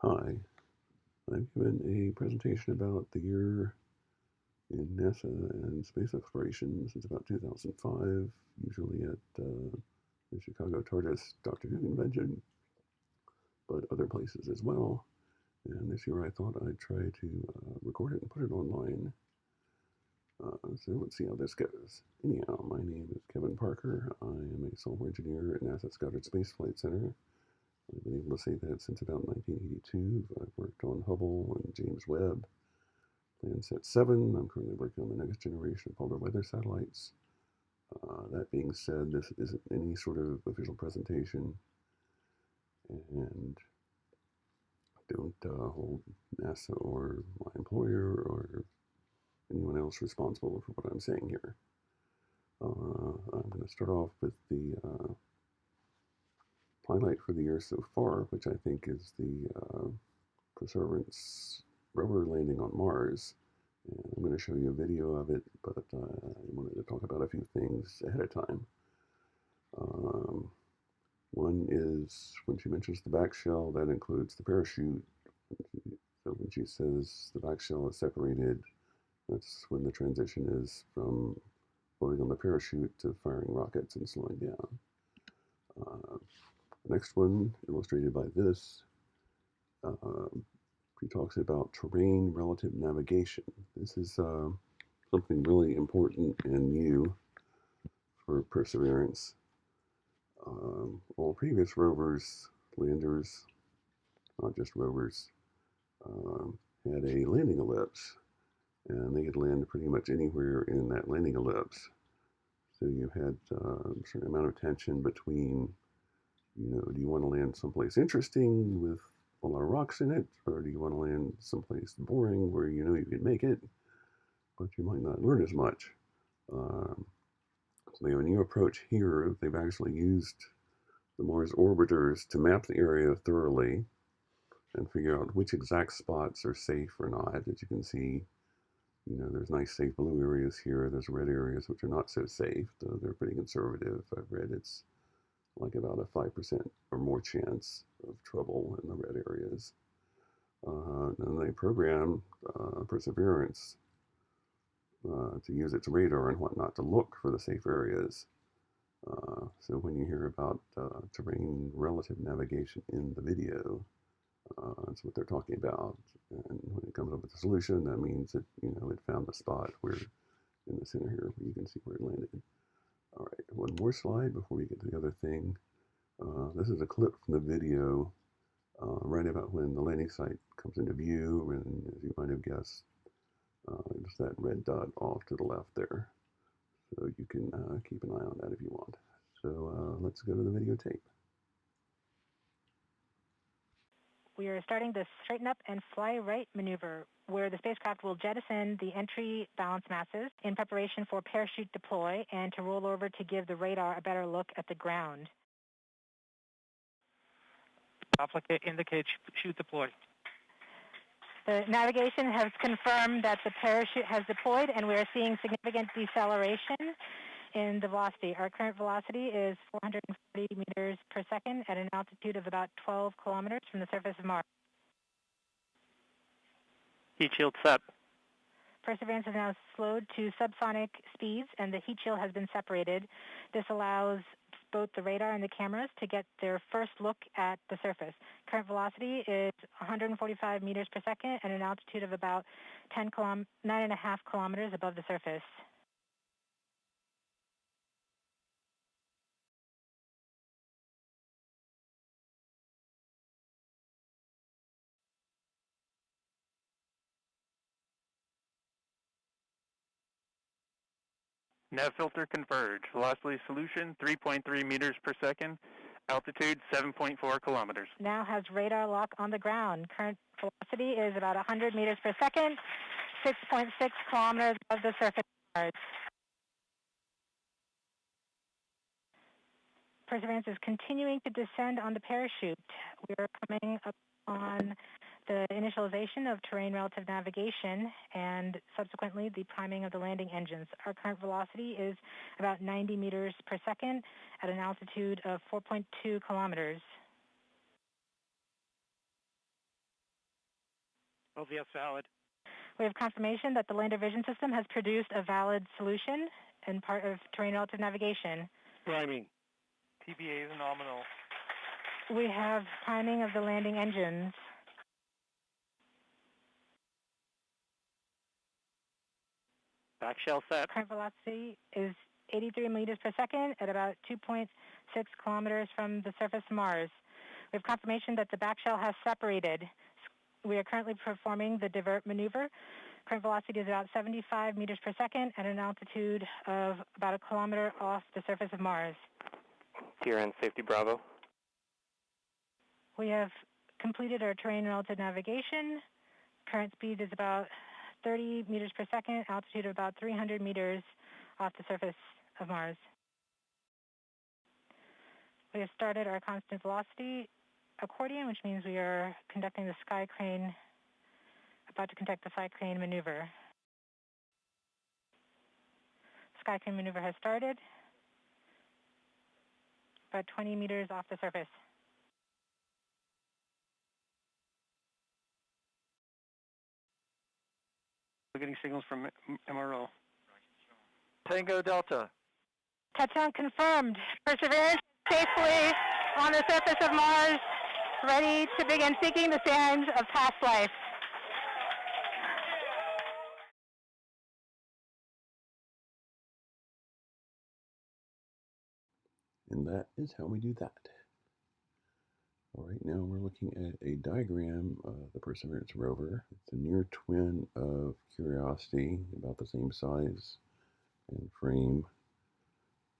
Hi, I've given a presentation about the year in NASA and space exploration since about 2005, usually at the Chicago TARDIS Doctor Who convention, but other places as well. And this year I thought I'd try to record it and put it online. So let's see how this goes. Anyhow, my name is Kevin Parker. I am a software engineer at NASA's Goddard Space Flight Center. I've been able to say that since about 1982. I've worked on Hubble and James Webb. Landsat 7, I'm currently working on the next generation of polar weather satellites. That being said, this isn't any sort of official presentation, and don't hold NASA or my employer or anyone else responsible for what I'm saying here. I'm going to start off with the highlight for the year so far, which I think is the Perseverance rover landing on Mars. And I'm going to show you a video of it, but I wanted to talk about a few things ahead of time. One is when she mentions the back shell, that includes the parachute. So when she says the back shell is separated, that's when the transition is from loading on the parachute to firing rockets and slowing down. The next one, illustrated by this, he talks about terrain relative navigation. This is something really important and new for Perseverance. All previous rovers, landers, not just rovers, had a landing ellipse, and they could land pretty much anywhere in that landing ellipse. So you had a certain amount of tension between, do you want to land someplace interesting with a lot of rocks in it, or do you want to land someplace boring where you know you can make it, but you might not learn as much? So they have a new approach here. They've actually used the Mars orbiters to map the area thoroughly and figure out which exact spots are safe or not. As you can see, there's nice safe blue areas here. There's red areas which are not so safe. They're pretty conservative. I've read it's like about a 5% or more chance of trouble in the red areas. And they programmed Perseverance to use its radar and whatnot to look for the safe areas. So when you hear about terrain relative navigation in the video, that's what they're talking about. And when it comes up with a solution, that means that it found the spot where in the center here where you can see where it landed. All right, one more slide before we get to the other thing. This is a clip from the video right about when the landing site comes into view, and as you might have guessed, there's that red dot off to the left there. So you can keep an eye on that if you want. So let's go to the videotape. We are starting the straighten up and fly right maneuver, where the spacecraft will jettison the entry balance masses in preparation for parachute deploy and to roll over to give the radar a better look at the ground. Indicate chute deploy. The navigation has confirmed that the parachute has deployed, and we are seeing significant deceleration in the velocity. Our current velocity is 440 meters per second at an altitude of about 12 kilometers from the surface of Mars. Heat shield set. Perseverance has now slowed to subsonic speeds, and the heat shield has been separated. This allows both the radar and the cameras to get their first look at the surface. Current velocity is 145 meters per second at an altitude of about 9.5 kilometers above the surface. Nav filter converge. Velocity solution 3.3 meters per second. Altitude 7.4 kilometers. Now has radar lock on the ground. Current velocity is about 100 meters per second, 6.6 kilometers above the surface of Mars. Perseverance is continuing to descend on the parachute. We are coming up on the initialization of terrain relative navigation and subsequently the priming of the landing engines. Our current velocity is about 90 meters per second at an altitude of 4.2 kilometers. LVS valid. We have confirmation that the lander vision system has produced a valid solution and part of terrain relative navigation. Priming. TBA is nominal. We have priming of the landing engines. Back shell set. Current velocity is 83 meters per second at about 2.6 kilometers from the surface of Mars. We have confirmation that the back shell has separated. We are currently performing the divert maneuver. Current velocity is about 75 meters per second at an altitude of about 1 kilometer off the surface of Mars. TRN safety Bravo. We have completed our terrain relative navigation. Current speed is about 30 meters per second, altitude of about 300 meters off the surface of Mars. We have started our constant velocity accordion, which means we are conducting the sky crane, about to conduct the sky crane maneuver. Sky crane maneuver has started, about 20 meters off the surface. We're getting signals from MRO. Tango Delta. Touchdown confirmed. Perseverance safely on the surface of Mars, ready to begin seeking the signs of past life. And that is how we do that. All right, now we're looking at a diagram of the Perseverance rover. It's a near twin of Curiosity, about the same size and frame.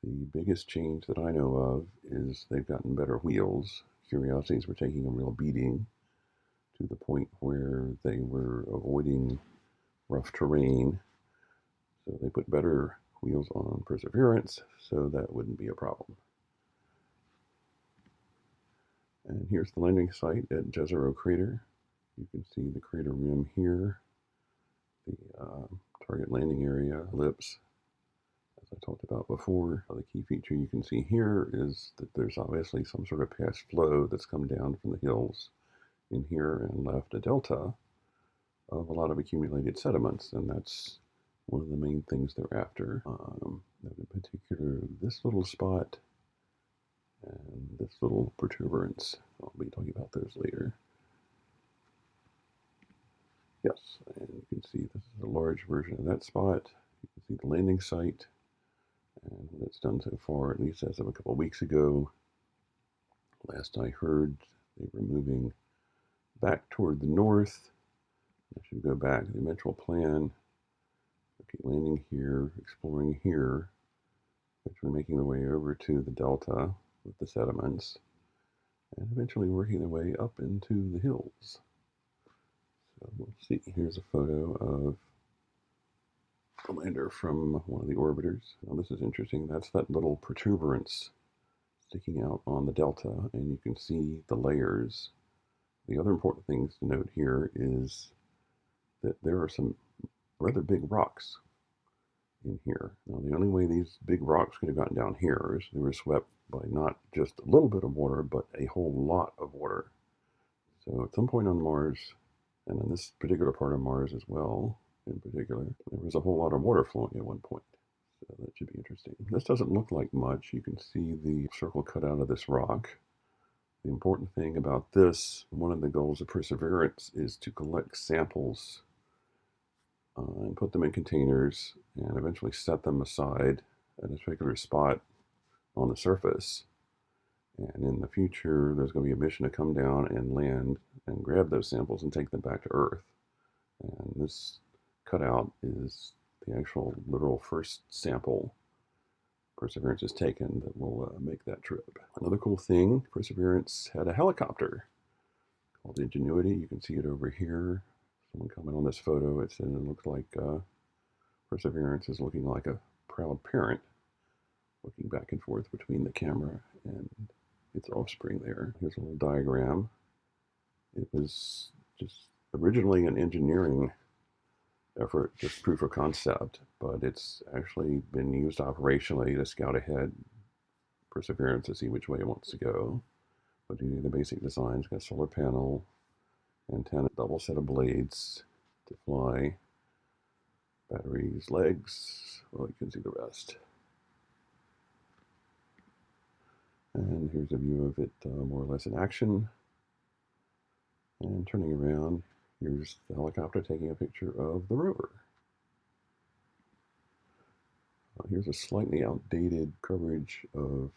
The biggest change that I know of is they've gotten better wheels. Curiosities were taking a real beating to the point where they were avoiding rough terrain. So they put better wheels on Perseverance, so that wouldn't be a problem. And here's the landing site at Jezero Crater. You can see the crater rim here, the target landing area ellipse, as I talked about before. The key feature you can see here is that there's obviously some sort of past flow that's come down from the hills in here and left a delta of a lot of accumulated sediments, and that's one of the main things they're after. In particular, this little spot and this little protuberance. I'll be talking about those later. Yes, and you can see this is a large version of that spot. You can see the landing site and what it's done so far, at least as of a couple of weeks ago. Last I heard, they were moving back toward the north. I should go back to the eventual plan. Okay, landing here, exploring here, actually making their way over to the delta with the sediments, and eventually working their way up into the hills. So we'll see. Here's a photo of the lander from one of the orbiters. Now this is interesting. That's that little protuberance sticking out on the delta, and you can see the layers. The other important things to note here is that there are some rather big rocks in here. Now the only way these big rocks could have gotten down here is they were swept by not just a little bit of water, but a whole lot of water. So at some point on Mars, and in this particular part of Mars as well, in particular, there was a whole lot of water flowing at one point. So that should be interesting. This doesn't look like much. You can see the circle cut out of this rock. The important thing about this, one of the goals of Perseverance, is to collect samples and put them in containers and eventually set them aside at a particular spot on the surface. And in the future, there's going to be a mission to come down and land and grab those samples and take them back to Earth. And this cutout is the actual literal first sample Perseverance has taken that will make that trip. Another cool thing, Perseverance had a helicopter called Ingenuity. You can see it over here. Someone commented on this photo. It said it looks like Perseverance is looking like a proud parent, looking back and forth between the camera and its offspring there. Here's a little diagram. It was just originally an engineering effort, just proof of concept, but it's actually been used operationally to scout ahead Perseverance to see which way it wants to go. But you need the basic designs, got a solar panel antenna, double set of blades to fly, batteries, legs. Well, you can see the rest. And here's a view of it more or less in action. And turning around, here's the helicopter taking a picture of the rover. Here's a slightly outdated coverage of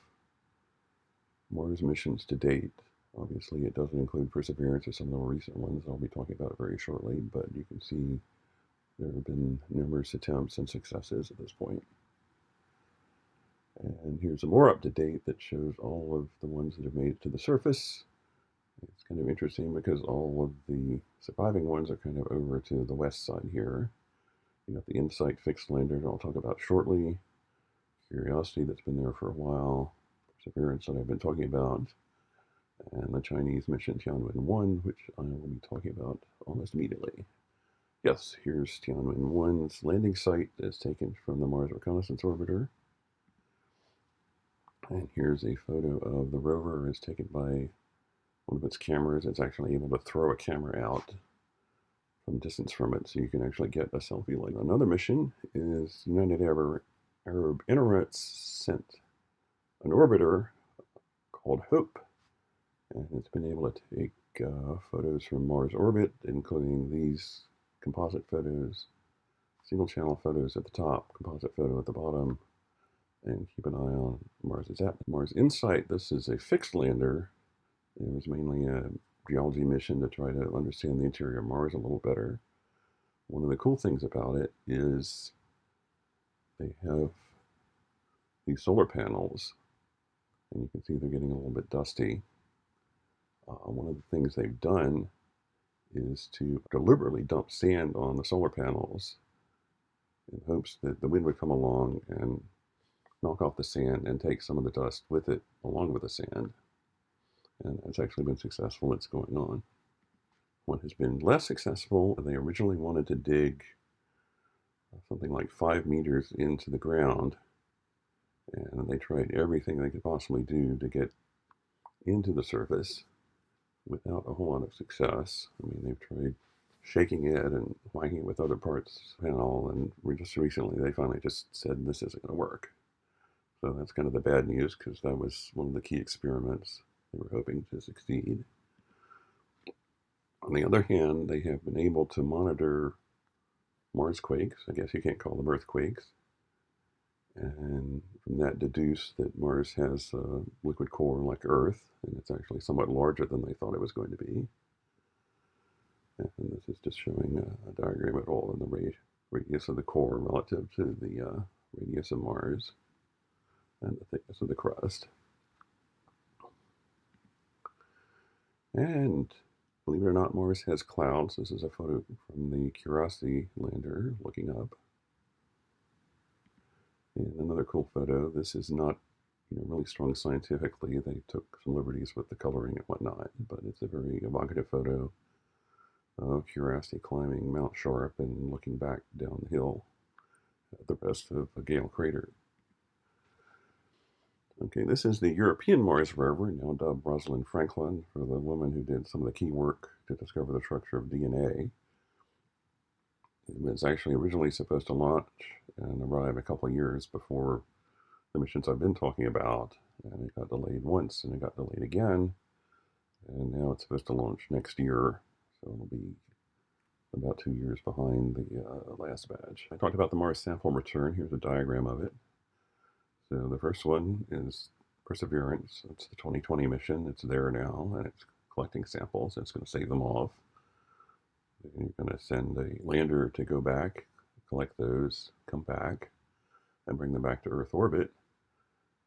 Mars missions to date. Obviously, it doesn't include Perseverance or some of the more recent ones I'll be talking about very shortly, but you can see there have been numerous attempts and successes at this point. And here's a more up-to-date that shows all of the ones that have made it to the surface. It's kind of interesting because all of the surviving ones are kind of over to the west side here. You got the InSight fixed lander that I'll talk about shortly, Curiosity that's been there for a while, Perseverance that I've been talking about, and the Chinese mission Tianwen-1, which I will be talking about almost immediately. Yes, here's Tianwen-1's landing site that's taken from the Mars Reconnaissance Orbiter. And here's a photo of the rover as taken by one of its cameras. It's actually able to throw a camera out from distance from it, so you can actually get a selfie. Like another mission is United Arab Emirates sent an orbiter called Hope, and it's been able to take photos from Mars orbit, including these composite photos, single channel photos at the top, composite photo at the bottom, and keep an eye on Mars's atmosphere. Mars InSight, this is a fixed lander. It was mainly a geology mission to try to understand the interior of Mars a little better. One of the cool things about it is they have these solar panels, and you can see they're getting a little bit dusty. One of the things they've done is to deliberately dump sand on the solar panels in hopes that the wind would come along and knock off the sand and take some of the dust with it along with the sand. And it's actually been successful. It's going on. What has been less successful, they originally wanted to dig something like 5 meters into the ground, and they tried everything they could possibly do to get into the surface without a whole lot of success. I mean, they've tried shaking it and whacking it with other parts of the panel, and just recently they finally just said this isn't going to work. So that's kind of the bad news, because that was one of the key experiments they were hoping to succeed. On the other hand, they have been able to monitor Mars quakes. I guess you can't call them earthquakes. And from that deduce that Mars has a liquid core like Earth, and it's actually somewhat larger than they thought it was going to be. And this is just showing a diagram of all in the radius of the core relative to the radius of Mars and the thickness of the crust. And believe it or not, Mars has clouds. This is a photo from the Curiosity lander looking up. And another cool photo. This is not really strong scientifically. They took some liberties with the coloring and whatnot, but it's a very evocative photo of Curiosity climbing Mount Sharp and looking back down the hill at the rest of the Gale crater. Okay, this is the European Mars rover, now dubbed Rosalind Franklin, for the woman who did some of the key work to discover the structure of DNA. It was actually originally supposed to launch and arrive a couple of years before the missions I've been talking about, and it got delayed once, and it got delayed again, and now it's supposed to launch next year, so it'll be about 2 years behind the last batch. I talked about the Mars sample return. Here's a diagram of it. So the first one is Perseverance. It's the 2020 mission. It's there now, and it's collecting samples. It's going to save them off. You're going to send a lander to go back, collect those, come back, and bring them back to Earth orbit.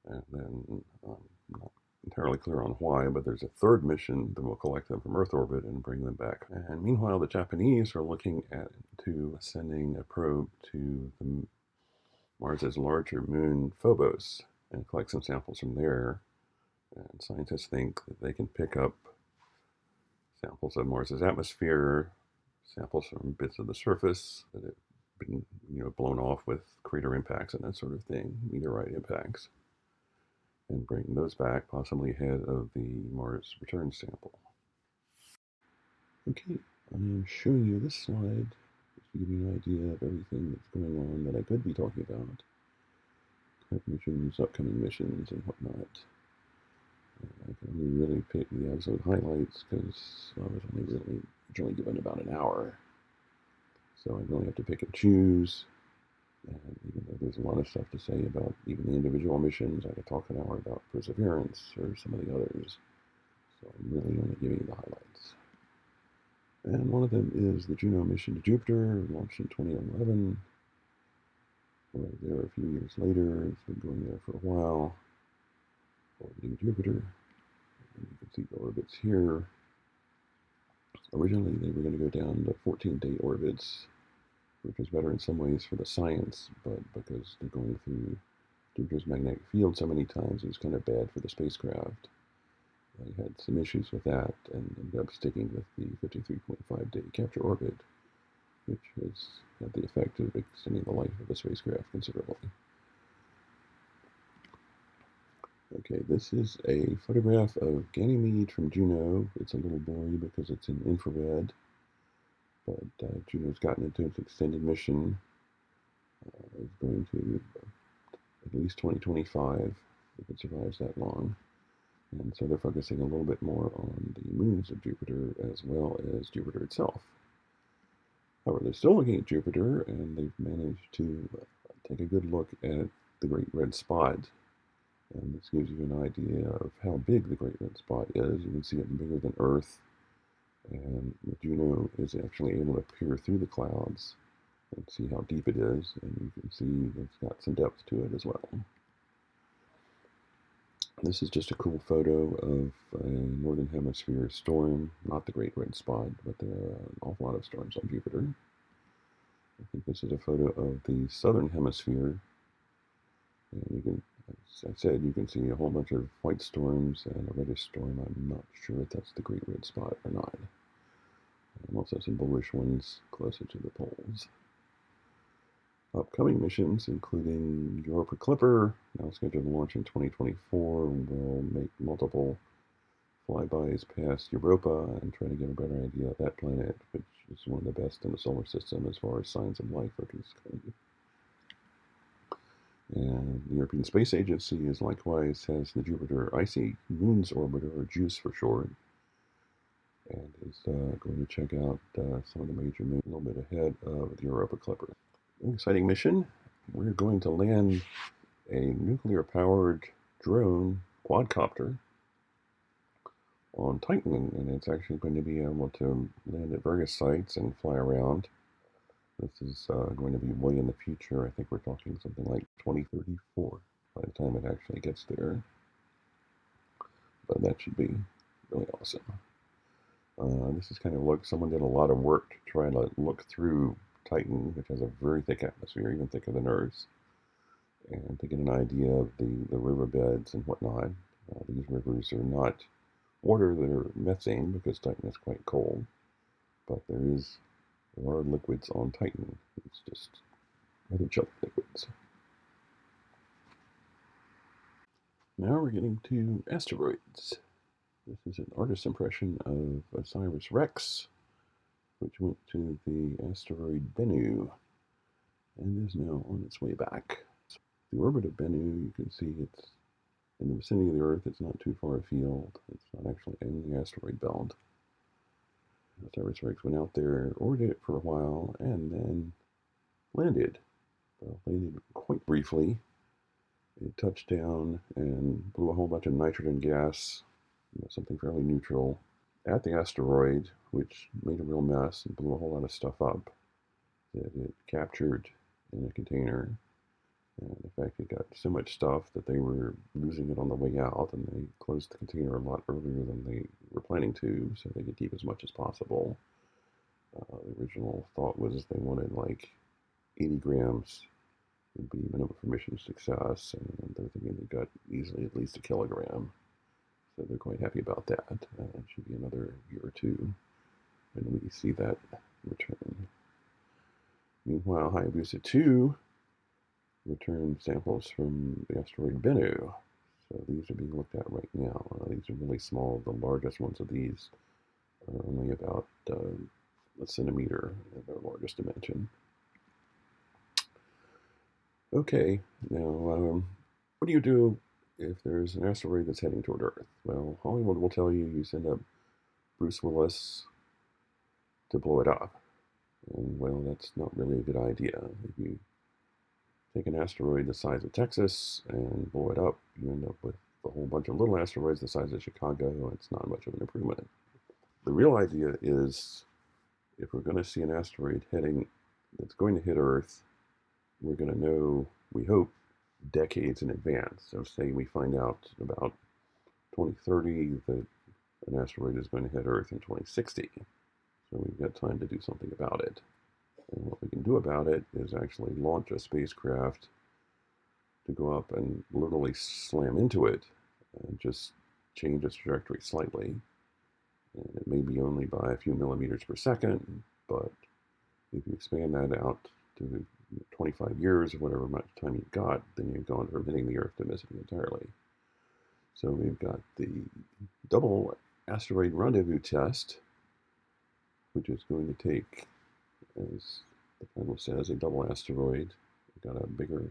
And then I'm not entirely clear on why, but there's a third mission that will collect them from Earth orbit and bring them back. And meanwhile, the Japanese are looking to sending a probe to Mars's larger moon Phobos and collect some samples from there. And scientists think that they can pick up samples of Mars's atmosphere, samples from bits of the surface that have been blown off with crater impacts and that sort of thing, meteorite impacts, and bring those back, possibly ahead of the Mars return sample. Okay, I'm showing you this slide just to give you an idea of everything that's going on that I could be talking about. Current missions, upcoming missions, and whatnot. I can only really pick the absolute highlights because I was only really given about an hour. So I really have to pick and choose. And even though there's a lot of stuff to say about even the individual missions, I could talk an hour about Perseverance or some of the others. So I'm really only giving you the highlights. And one of them is the Juno mission to Jupiter, launched in 2011. We're there a few years later. It's been going there for a while, orbiting Jupiter. And you can see the orbits here. Originally, they were going to go down to 14-day orbits, which was better in some ways for the science, but because they're going through Jupiter's magnetic field so many times, it was kind of bad for the spacecraft. They had some issues with that and ended up sticking with the 53.5-day capture orbit, which has had the effect of extending the life of the spacecraft considerably. Okay, this is a photograph of Ganymede from Juno. It's a little blurry because it's in infrared, but Juno's gotten into its extended mission. It's going to at least 2025 if it survives that long. And so they're focusing a little bit more on the moons of Jupiter as well as Jupiter itself. However, they're still looking at Jupiter, and they've managed to take a good look at the Great Red Spot. And this gives you an idea of how big the Great Red Spot is. You can see it bigger than Earth, and Juno is actually able to peer through the clouds and see how deep it is, and you can see it's got some depth to it as well. This is just a cool photo of a northern hemisphere storm, not the Great Red Spot, but there are an awful lot of storms on Jupiter. I think this is a photo of the southern hemisphere, and you can, as I said, you can see a whole bunch of white storms and a reddish storm. I'm not sure if that's the Great Red Spot or not. And also some bullish ones closer to the poles. Upcoming missions, including Europa Clipper, now scheduled to launch in 2024, will make multiple flybys past Europa and try to get a better idea of that planet, which is one of the best in the solar system as far as signs of life are concerned. And the European Space Agency is likewise has the Jupiter Icy Moons Orbiter, or JUICE for short, and is going to check out some of the major moons a little bit ahead of the Europa Clipper. An exciting mission. We're going to land a nuclear-powered drone quadcopter on Titan, and it's actually going to be able to land at various sites and fly around. This is going to be way in the future. I think we're talking something like 2034 by the time it actually gets there. But that should be really awesome. This is kind of like someone did a lot of work to try to look through Titan, which has a very thick atmosphere, even thicker than Earth's, and to get an idea of the riverbeds and whatnot. These rivers are not water, they're methane because Titan is quite cold, but there are liquids on Titan. It's just rather chunky liquids. Now we're getting to asteroids. This is an artist's impression of OSIRIS-REx, which went to the asteroid Bennu and is now on its way back. The orbit of Bennu, you can see it's in the vicinity of the Earth. It's not too far afield. It's not actually in the asteroid belt. OSIRIS-REx went out there, orbited it for a while, and then landed. Well, landed quite briefly. It touched down and blew a whole bunch of nitrogen gas, something fairly neutral, at the asteroid, which made a real mess and blew a whole lot of stuff up that it captured in a container. And in fact, it got so much stuff that they were losing it on the way out, and they closed the container a lot earlier than they were planning to, so they could keep as much as possible. The original thought was they wanted like 80 grams would be minimum for mission success, and they're thinking they got easily at least a kilogram. So they're quite happy about that. It should be another year or two when we see that return. Meanwhile, Hayabusa 2 returned samples from the asteroid Bennu. So these are being looked at right now. These are really small. The largest ones of these are only about a centimeter at their largest dimension. Okay, now what do you do if there's an asteroid that's heading toward Earth? Well, Hollywood will tell you send up Bruce Willis to blow it up. And well, that's not really a good idea. If you take an asteroid the size of Texas and blow it up, you end up with a whole bunch of little asteroids the size of Chicago. It's not much of an improvement. The real idea is if we're going to see an asteroid that's going to hit Earth, we're going to know, we hope, decades in advance. So say we find out about 2030 that an asteroid is going to hit Earth in 2060. So we've got time to do something about it. And what we can do about it is actually launch a spacecraft to go up and literally slam into it and just change its trajectory slightly. And it may be only by a few millimeters per second, but if you expand that out to 25 years or whatever much time you've got, then you've gone from hitting the Earth to missing entirely. So we've got the double asteroid rendezvous test, which is going to take, as the title says, a double asteroid. We've got a bigger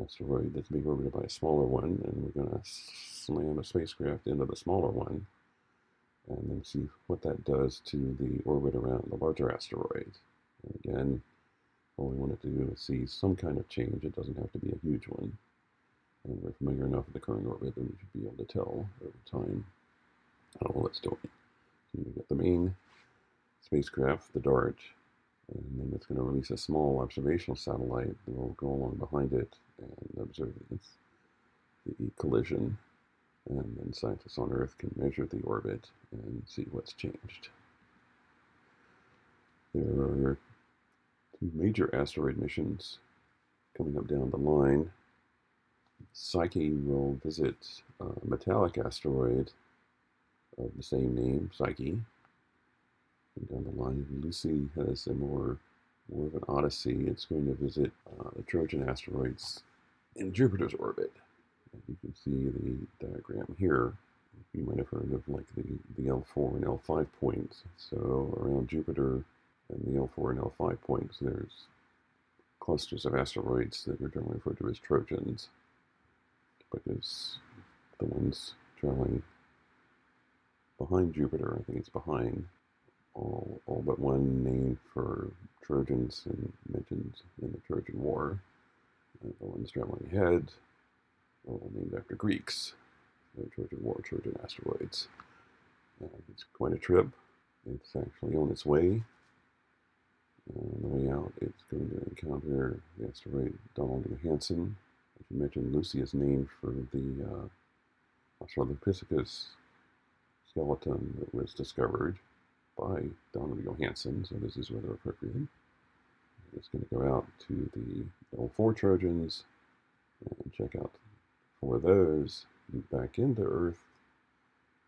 asteroid that's being orbited by a smaller one, and we're going to slam a spacecraft into the smaller one and then see what that does to the orbit around the larger asteroid. And again, all we want it to do is see some kind of change. It doesn't have to be a huge one. And we're familiar enough with the current orbit that we should be able to tell over time how well it's doing. So you get the main spacecraft, the DART, and then it's going to release a small observational satellite that will go along behind it and observe the collision. And then scientists on Earth can measure the orbit and see what's changed. There are two major asteroid missions coming up down the line. Psyche will visit a metallic asteroid of the same name, Psyche. And down the line, Lucy has more of an odyssey. It's going to visit the Trojan asteroids in Jupiter's orbit. And you can see the diagram here. You might have heard of like the L4 and L5 points. So around Jupiter and the L4 and L5 points, there's clusters of asteroids that are generally referred to as Trojans, because the ones traveling behind Jupiter, I think it's behind, all but one named for Trojans and mentioned in the Trojan War. And the ones traveling ahead are all named after Greeks. The Trojan War, Trojan asteroids. It's quite a trip. It's actually on its way. On the way out, it's going to encounter the asteroid Donald Johanson. As you mentioned, Lucy is named for the Australopithecus skeleton that was discovered by Donald Johanson, so this is rather appropriate. It's going to go out to the L4 Trojans and check out for those, move back into Earth,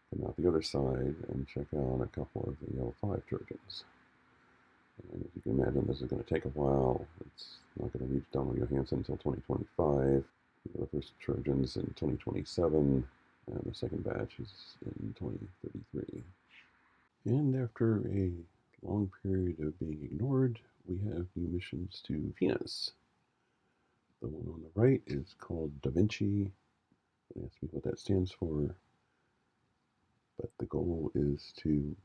come out the other side, and check out a couple of the L5 Trojans. And as you can imagine, this is going to take a while. It's not going to reach Donald Johanson until 2025. The first Trojans in 2027, and the second batch is in 2033. And after a long period of being ignored, we have new missions to Venus. The one on the right is called Da Vinci. Don't ask me what that stands for, but the goal is to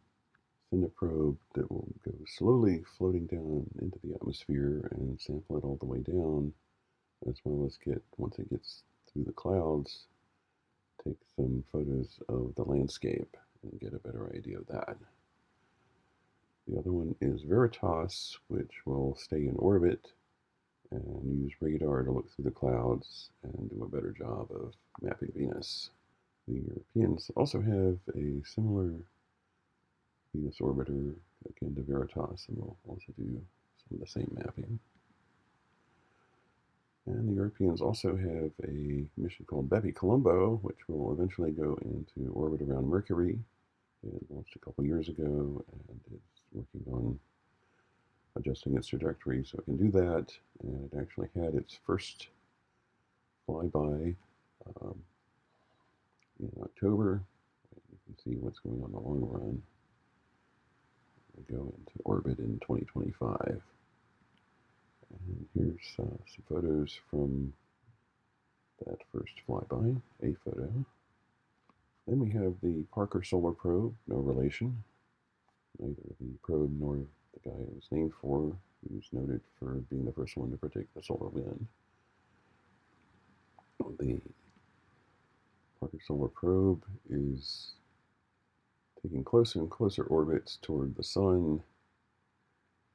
send a probe that will go slowly floating down into the atmosphere and sample it all the way down, as well as once it gets through the clouds, take some photos of the landscape and get a better idea of that. The other one is Veritas, which will stay in orbit and use radar to look through the clouds and do a better job of mapping Venus. The Europeans also have a similar Venus orbiter akin to Veritas, and will also do some of the same mapping. And the Europeans also have a mission called Bepi Colombo, which will eventually go into orbit around Mercury. It launched a couple years ago, and it's working on adjusting its trajectory so it can do that. And it actually had its first flyby in October. You can see what's going on in the long run. go into orbit in 2025. And here's some photos from that first flyby, a photo. Then we have the Parker Solar Probe, no relation. Neither the probe nor the guy it was named for, who's noted for being the first one to predict the solar wind. The Parker Solar Probe is taking closer and closer orbits toward the sun,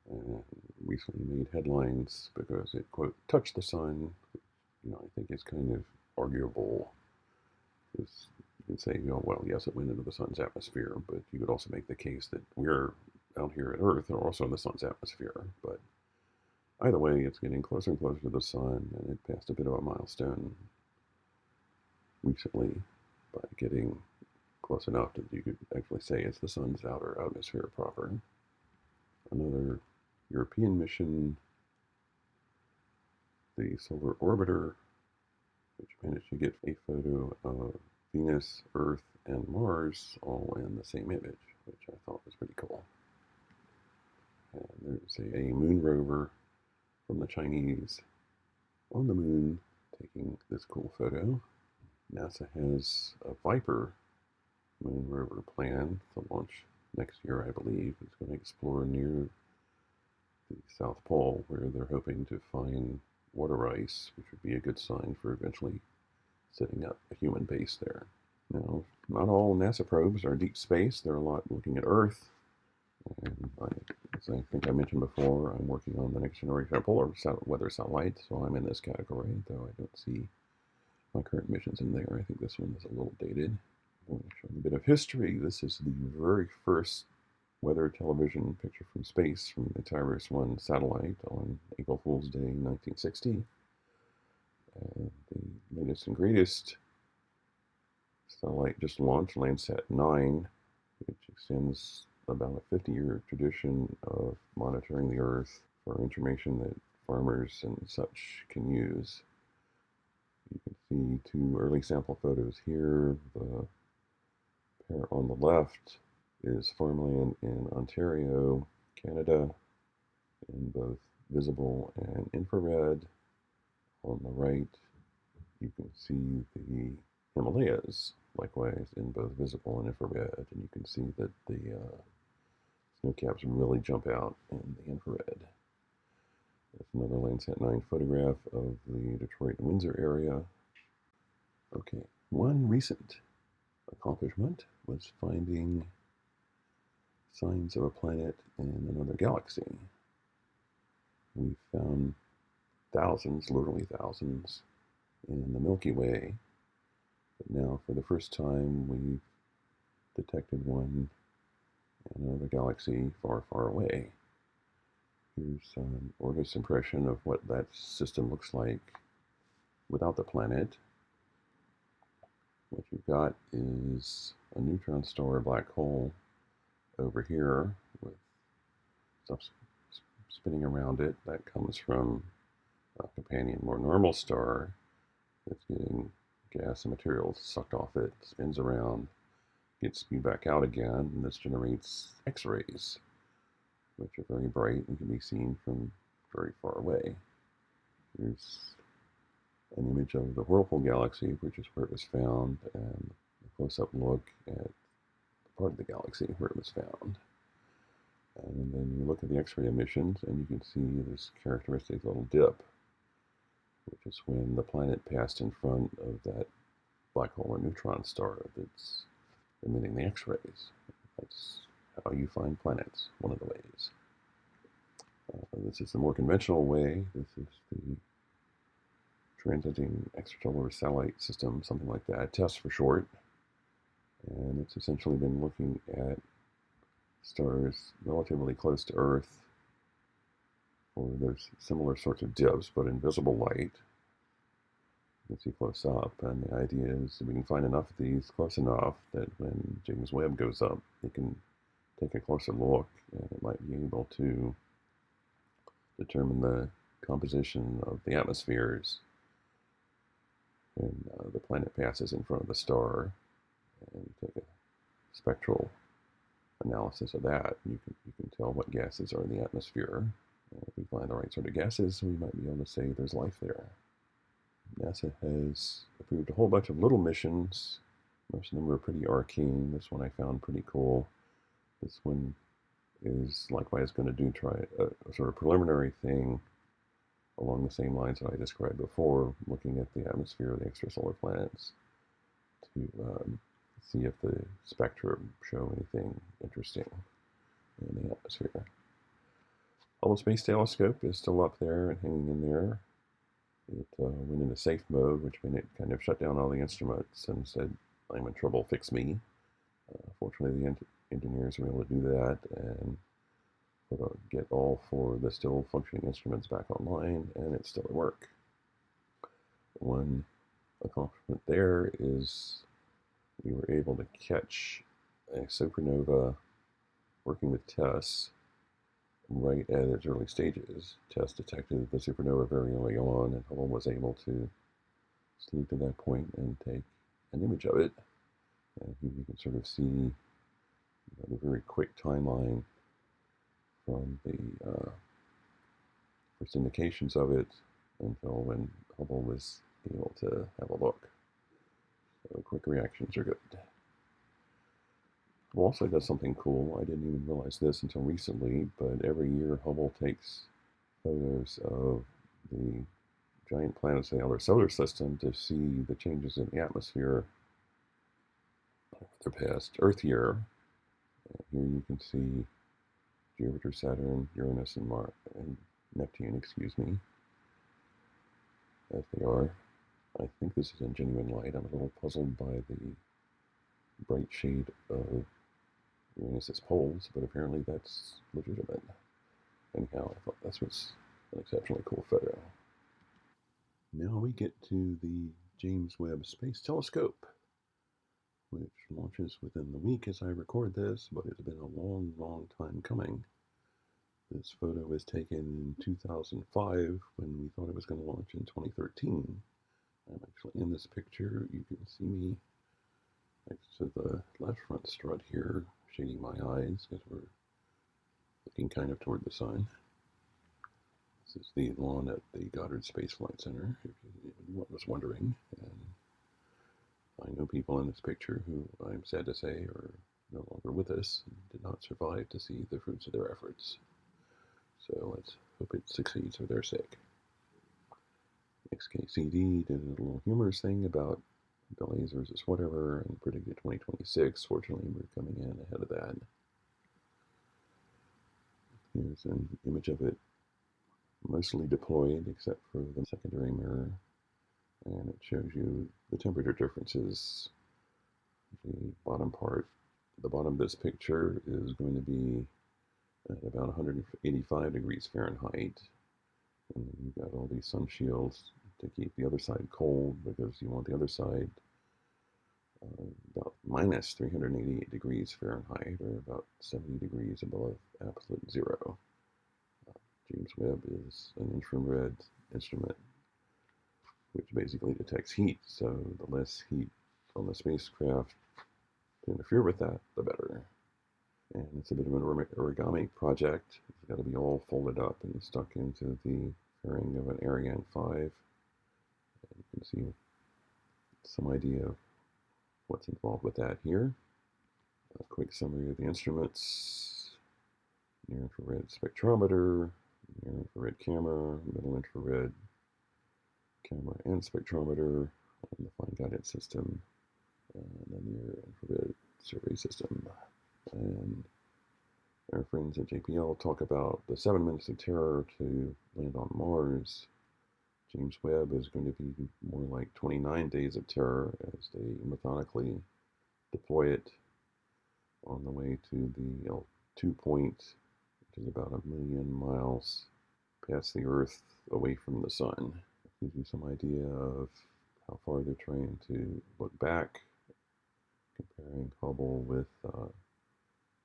and recently made headlines because it, quote, touched the sun. I think it's kind of arguable. Because you can say, well, yes, it went into the sun's atmosphere, but you could also make the case that we're out here at Earth and also in the sun's atmosphere. But either way, it's getting closer and closer to the sun, and it passed a bit of a milestone recently by getting close enough that you could actually say it's the sun's outer atmosphere proper. Another European mission, the Solar Orbiter, which managed to get a photo of Venus, Earth, and Mars all in the same image, which I thought was pretty cool. And there's a moon rover from the Chinese on the moon taking this cool photo. NASA has a Viper moon rover planned to launch next year, I believe. It's going to explore near the South Pole, where they're hoping to find water ice, which would be a good sign for eventually setting up a human base there. Now, not all NASA probes are deep space. There are a lot looking at Earth. And as I think I mentioned before, I'm working on the next generation of polar weather satellite, so I'm in this category, though I don't see my current missions in there. I think this one is a little dated. I'm going to show you a bit of history. This is the very first weather television picture from space from the TARDIS-1 satellite on April Fool's Day 1960. The latest and greatest satellite just launched, Landsat 9, which extends about a 50-year tradition of monitoring the Earth for information that farmers and such can use. You can see two early sample photos here. The pair on the left is farmland in Ontario, Canada, in both visible and infrared. On the right, you can see the Himalayas, likewise in both visible and infrared, and you can see that the snow caps really jump out in the infrared. There's another Landsat 9 photograph of the Detroit and Windsor area. Okay, one recent accomplishment was finding signs of a planet in another galaxy. We found thousands, literally thousands, in the Milky Way. But now, for the first time, we've detected one in another galaxy far, far away. Here's an Ortis impression of what that system looks like without the planet. What you've got is a neutron star black hole over here with stuff spinning around it. That comes from a companion, more normal star that's getting gas and materials sucked off it, spins around, gets spewed back out again, and this generates X-rays, which are very bright and can be seen from very far away. Here's an image of the Whirlpool galaxy, which is where it was found, and a close-up look at the part of the galaxy where it was found. And then you look at the X-ray emissions, and you can see this characteristic little dip, which is when the planet passed in front of that black hole or neutron star that's emitting the X-rays. That's how you find planets, one of the ways. This is the more conventional way. This is the Transiting Extrasolar Satellite System, something like that, TESS for short. And it's essentially been looking at stars relatively close to Earth, or there's similar sorts of dips, but in visible light. You can see close up, and the idea is that we can find enough of these close enough that when James Webb goes up, it can take a closer look, and it might be able to determine the composition of the atmospheres when the planet passes in front of the star, and take a spectral analysis of that. You can tell what gases are in the atmosphere. If we find the right sort of gases, we might be able to say there's life there. NASA has approved a whole bunch of little missions. Most of them are pretty arcane. This one I found pretty cool. This one is likewise going to try a sort of preliminary thing along the same lines that I described before, looking at the atmosphere of the extrasolar planets to see if the spectra show anything interesting in the atmosphere. Hubble Space Telescope is still up there and hanging in there. It went into safe mode, which meant it kind of shut down all the instruments and said, "I'm in trouble, fix me." Fortunately, the engineers were able to do that and get all 4 of the still functioning instruments back online, and it's still at work. One accomplishment there is we were able to catch a supernova working with TESS right at its early stages. TESS detected the supernova very early on, and Hubble was able to sleep to that point and take an image of it. And here you can sort of see the very quick timeline from the first indications of it until when Hubble was able to have a look. So quick reactions are good. Hubble also does something cool. I didn't even realize this until recently, but every year Hubble takes photos of the giant planets in the outer solar system to see the changes in the atmosphere over their past Earth year. Here you can see Jupiter, Saturn, Uranus, and Mars, and Neptune, excuse me, as they are. I think this is in genuine light. I'm a little puzzled by the bright shade of Uranus's poles, but apparently that's legitimate. Anyhow, I thought this was an exceptionally cool photo. Now we get to the James Webb Space Telescope, which launches within the week as I record this, but it's been a long, long time coming. This photo was taken in 2005 when we thought it was going to launch in 2013. I'm actually in this picture. You can see me next to the left front strut here, shading my eyes because we're looking kind of toward the sun. This is the lawn at the Goddard Space Flight Center, if anyone was wondering. And I know people in this picture who, I'm sad to say, are no longer with us and did not survive to see the fruits of their efforts. So let's hope it succeeds for their sake. XKCD did a little humorous thing about delays versus whatever and predicted 2026. Fortunately, we're coming in ahead of that. Here's an image of it mostly deployed except for the secondary mirror, and it shows you the temperature differences. The bottom of this picture is going to be at about 185 degrees Fahrenheit, and then you've got all these sun shields to keep the other side cold because you want the other side about minus 388 degrees Fahrenheit, or about 70 degrees above absolute zero. James Webb is an infrared instrument which basically detects heat, so the less heat on the spacecraft to interfere with that, the better. And it's a bit of an origami project. It's got to be all folded up and stuck into the fairing of an Ariane 5. And you can see some idea of what's involved with that here. A quick summary of the instruments: near-infrared spectrometer, near-infrared camera, middle infrared camera and spectrometer, and the fine guidance system, and the near-infrared survey system. And our friends at JPL talk about the 7 minutes of terror to land on Mars. James Webb is going to be more like 29 days of terror as they methodically deploy it on the way to the L2 point, which is about 1,000,000 miles past the Earth away from the sun. It gives you some idea of how far they're trying to look back, comparing Hubble with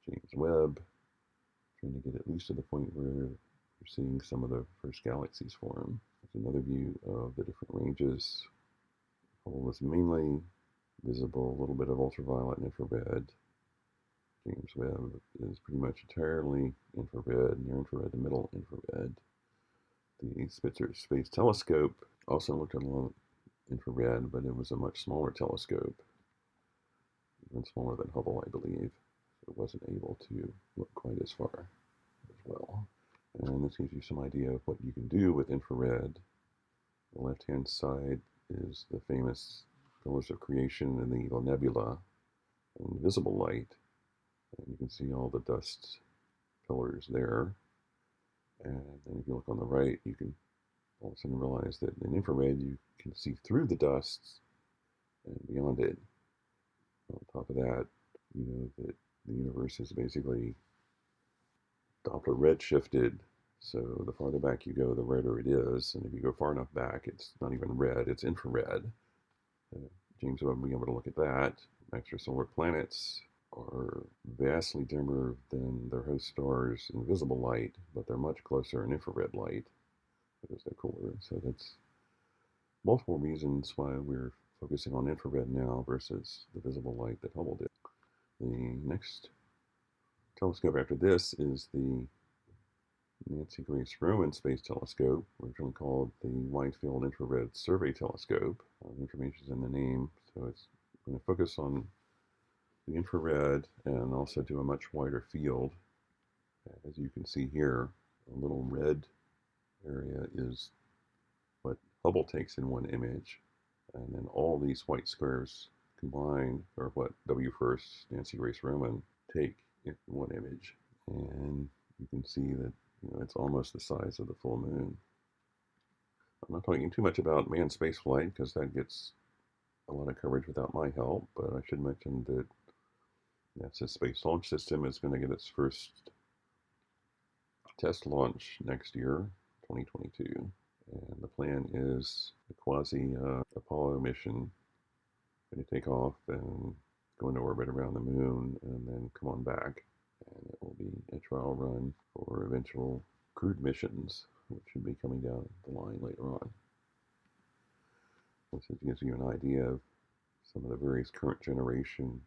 James Webb, trying to get at least to the point where you're seeing some of the first galaxies form. There's another view of the different ranges. Hubble is mainly visible, a little bit of ultraviolet and infrared. James Webb is pretty much entirely infrared, near infrared to middle infrared. The Spitzer Space Telescope also looked at a lot of infrared, but it was a much smaller telescope, even smaller than Hubble, I believe. So it wasn't able to look quite as far as well. And this gives you some idea of what you can do with infrared. The left-hand side is the famous Pillars of Creation in the Eagle Nebula in visible light. And you can see all the dust pillars there. And then if you look on the right, you can all of a sudden realize that in infrared you can see through the dust and beyond it. On top of that, you know that the universe is basically Doppler redshifted. So the farther back you go, the redder it is. And if you go far enough back, it's not even red, it's infrared. James Webb being able to look at that. Extrasolar planets are vastly dimmer than their host stars in visible light, but they're much closer in infrared light because they're cooler. So that's multiple reasons why we're focusing on infrared now versus the visible light that Hubble did. The next telescope after this is the Nancy Grace Roman Space Telescope, originally called the Wide Field Infrared Survey Telescope. Information is in the name, so it's going to focus on the infrared and also do a much wider field. As you can see here, a little red area is what Hubble takes in one image, and then all these white squares combined are what WFIRST, Nancy Grace Roman, take in one image. And you can see that it's almost the size of the full moon. I'm not talking too much about manned spaceflight because that gets a lot of coverage without my help, but I should mention that NASA's Space Launch System is going to get its first test launch next year, 2022. And the plan is a quasi Apollo mission going to take off and go into orbit around the moon and then come on back. And it will be a trial run for eventual crewed missions, which should be coming down the line later on. This gives you an idea of some of the various current generation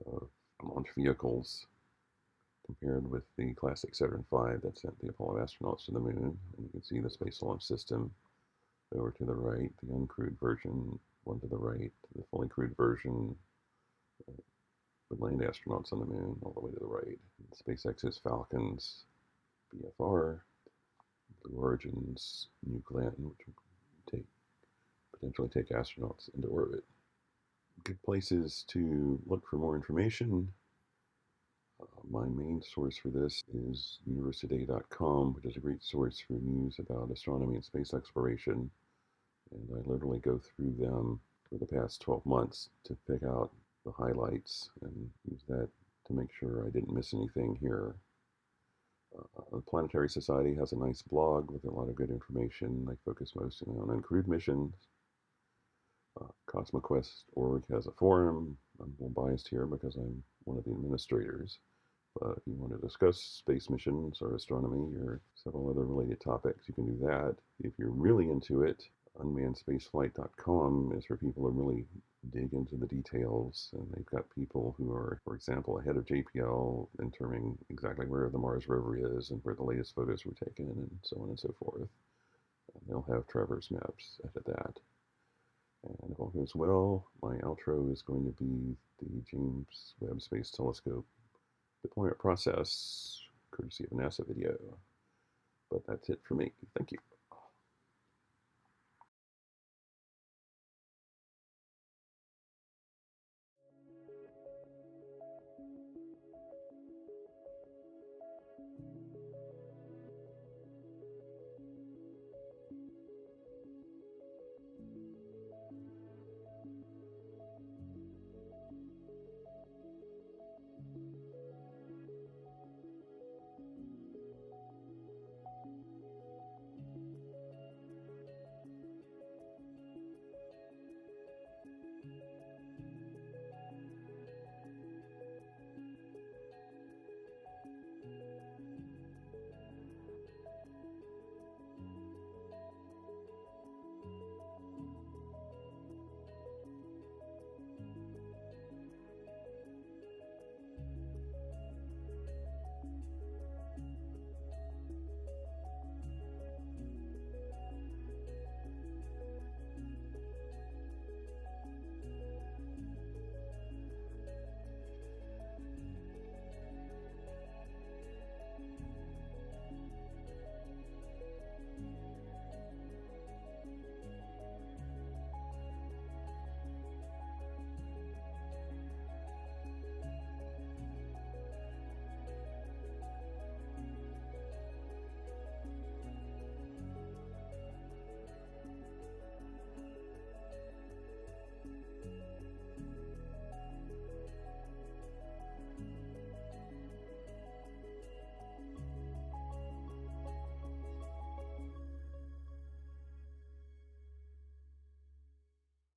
of launch vehicles compared with the classic Saturn V that sent the Apollo astronauts to the moon. And you can see the Space Launch System over to the right, the uncrewed version, one to the right, the fully crewed version, with land astronauts on the moon, all the way to the right. SpaceX's Falcons, BFR, Blue Origin's New Glenn, which will potentially take astronauts into orbit. Good places to look for more information. My main source for this is universetoday.com, which is a great source for news about astronomy and space exploration. And I literally go through them for the past 12 months to pick out the highlights and use that to make sure I didn't miss anything here. The Planetary Society has a nice blog with a lot of good information. They focus mostly on uncrewed missions. CosmoQuest.org has a forum. I'm a little biased here because I'm one of the administrators. But if you want to discuss space missions or astronomy or several other related topics, you can do that. If you're really into it, unmannedspaceflight.com is for people who really dig into the details. And they've got people who are, for example, ahead of JPL in determining exactly where the Mars rover is and where the latest photos were taken and so on and so forth. And they'll have traverse maps ahead of that. And if all goes well, my outro is going to be the James Webb Space Telescope deployment process, courtesy of a NASA video. But that's it for me. Thank you.